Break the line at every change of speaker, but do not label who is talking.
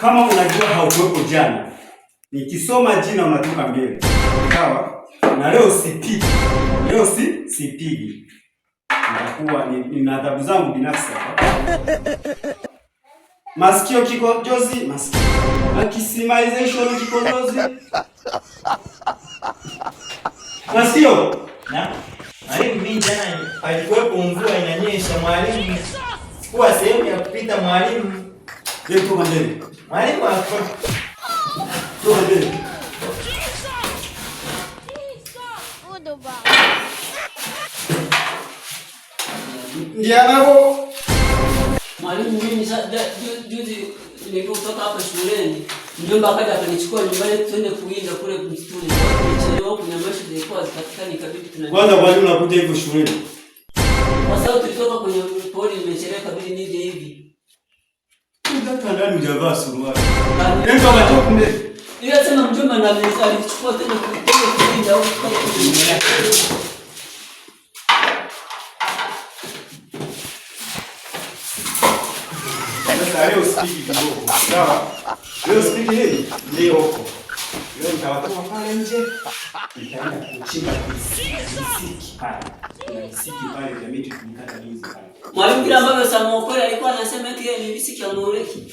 Kama unajua haukuwepo jana, nikisoma jina unatoka mbele. Sawa? Na leo sipigi. Leo sipigi. Nitakuwa nina adhabu zangu binafsi hapa. Masikio kikojozi, masikio. Maximization kikojozi. Masikio.
Na mwalimu, mimi jana alikuwepo mvua inanyesha, mwalimu sikuwa sehemu ya kupita mwalimu.
Leo toka mbele.
Mwalimu hapo.
Toka mbele. Ndianako.
Mwalimu, mimi juzi nilipotoka hapa shuleni, mjomba akaja akanichukua nyumbani tuende kuinda kule msituni. Nichelewa kunyamaisha zilikuwa zikatikani kabidi tunajua.
Kwanza kwa nini unakuja hivyo shuleni?
Kwa sababu tulitoka kwenye poli nimechelewa kabidi nije hivi.
Hata ndani hujavaa suruali. Nenda unatoka mbele.
Ile sema mjomba na alichukua tena kuinda huko kwa
leo spiki kidogo. Sawa? Leo spiki nini? Leo huko. Leo nitawatoa pale nje. Nitaenda kuchimba kisiki pale. Kuna kisiki pale vya miti tunikata hizi pale.
Mwalimu kila ambavyo Samuel kweli alikuwa anasema eti yeye ni visiki ya Noreki.